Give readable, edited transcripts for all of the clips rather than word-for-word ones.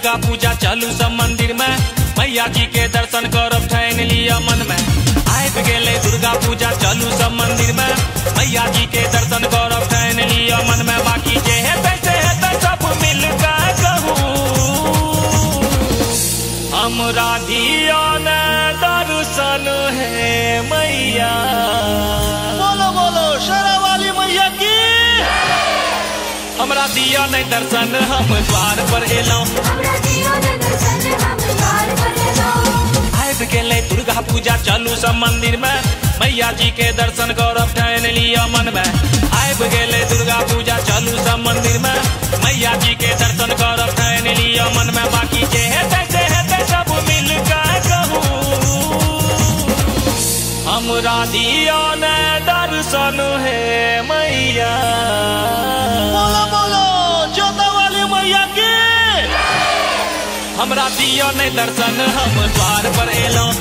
दुर्गा पूजा चालू सब मंदिर में, मैया जी के दर्शन करब ठान लिया मन में। आबि गेले दुर्गा पूजा चालू सब मंदिर में, मैया जी के दर्शन करब ठान लिया मन में। बाकी जे हेतै से हेतै सब मिल के कहूँ, हमरा दिया ने दर्शन है मैया। बोलो बोलो शेरा वाली मैया की। हमरा दिया नहीं दर्शन हम द्वार पर एलौं, आबि गेले दुर्गा पूजा चालू सब मंदिर में, मैया जी के दर्शन करब ठान लिया मन में। आबि गेले दुर्गा पूजा चालू सब मंदिर में, मैया जी के दर्शन करब ठान लिया मन में। बाकी जे हेतै से हेतै सब मिल के कहूँ, हमरा दिया ने दर्शन है मैया। बोलो बोलो जोता वाली मैया की। हमरा दिया नहीं दर्शन हम द्वार पर एलौं,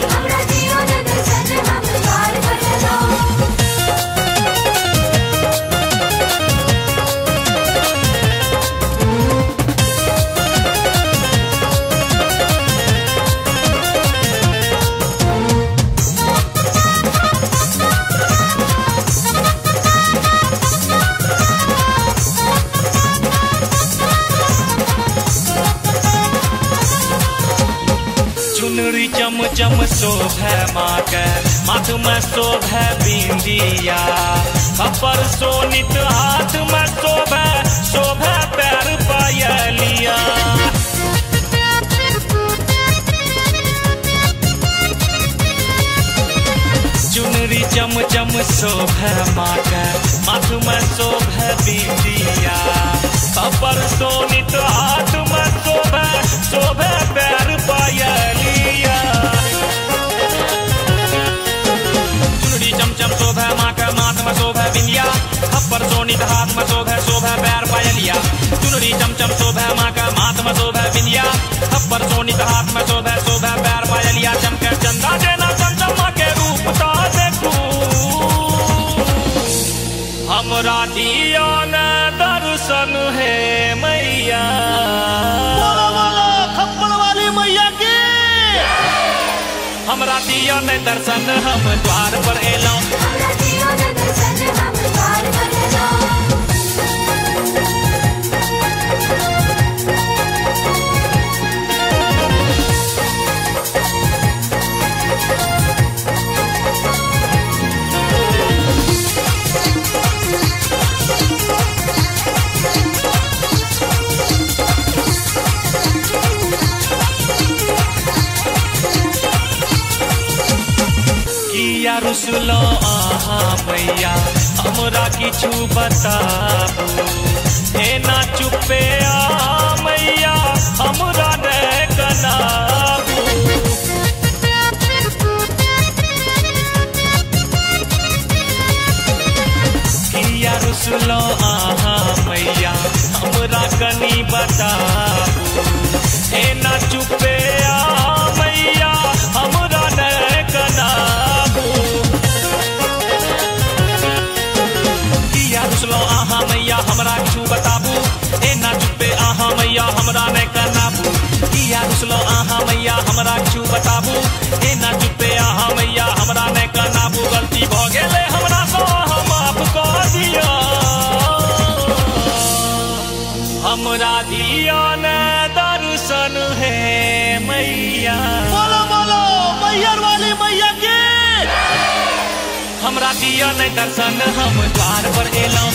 चुनरी चम चम शोभे माँ के, माथ में शोभे बिंदिया, खपर सोनित हाथ में शोभे, शोभे पैर पायलिया। चुनरी चम चम शोभे माँ के, माथ में शोभे बिंदिया, खपर सोनित हाथ में शोभे, शोभे पैर पायलिया। चुनरी चम चम शोभे माँ के, माथ में शोभे बिंदिया, खपर सोनित हाथ में शोभे, शोभे पैर पायलिया। चुनरी चम चम शोभे माँ के, माथ में शोभे बिंदिया, खपर सोनित हाथ में शोभे, शोभे पैर पायलिया। चमके चंदा जेना चमचमा के रूप ता देखू, हमरा दिया ने दर्शन है मैया। बोलो बोलो खप्पड़ वाली मैया की। हमरा दिया ने दर्शन हम द्वार पर एलौं, किया रुसलो आहा मैया, हमरा किछु बताबू, हे ना चुपे आ मैया, हमरा ने कनाबू। किया रुसलो आहा मैया, हमरा कनी बताबू, हे ना चुपे आ मैया, हमरा ने कनाबू। किया रुसलो आहा मैया, हमरा किछु बताबू, ए ना चुपे आहा मैया, हमरा ने कनाबू। किया रुसलो आहा मैया, हमरा किछु बताबू, ए ना चुपे आहा मैया, हमरा ने कनाबू। गलती भ गेले हमरा सँ माफ कऽ दिया, हमरा दिया ने दर्शन है मैया। बोलो बोलो मैयर वाली मैया की। हमरा दिया नहीं दर्शन हम द्वार पर एलौं,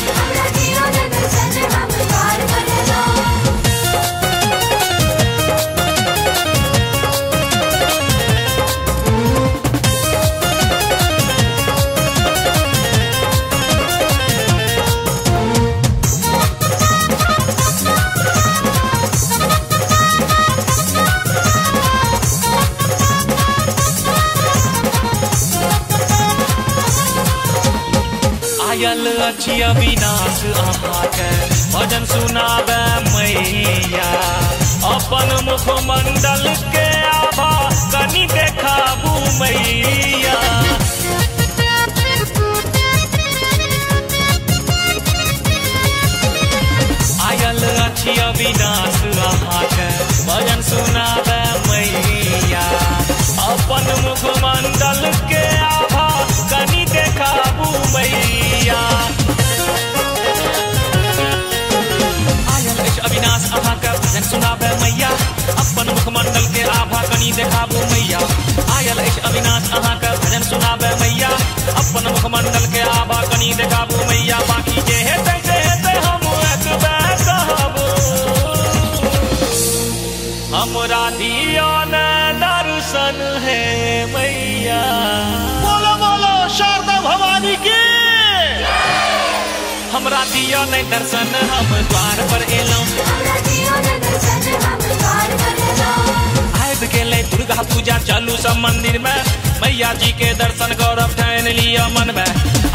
आयल अछि अविनाश अहाँके, भजन सुनाबे मैया, अपन मुखमंडल के आभा कनि देखाबू मैया। आयल अछि अविनाश अहाँके, भजन मुखमंडल के आभा कनी देखाबू मैया आयल अछि अविनाश अहाँके भजन सुनाबे मैया अपन मुखमंडल के आभा कनी देखाबू मैया बाकी जे हेतै से हेतै हम एतबे कहबू हमरा दिया ने दर्शन है मैया बोलो बोलो शारदा भवानी की हमरा दिया नहीं दर्शन हम द्वार पर एलौं आबि गेलै दुर्गा पूजा चलू सब मंदिर में मैया जी के दर्शन करब ठानि लिया मन में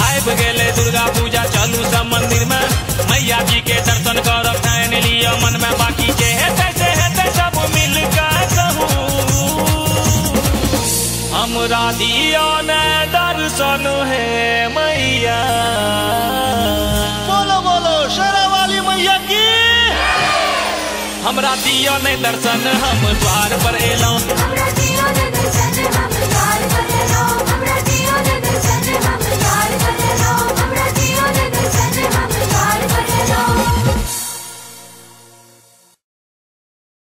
आबि गेलै दुर्गा पूजा चलू सब मंदिर में मैया जी के दर्शन करब ठानि लिया मन में बाकी जे हेतै से हेतै सब मिल के कहू हमरा दिया ने दर्शन है मैया बोलो बोलो शेरावाली मैया की हमरा दिया नहीं दर्शन हम द्वार पर एलौं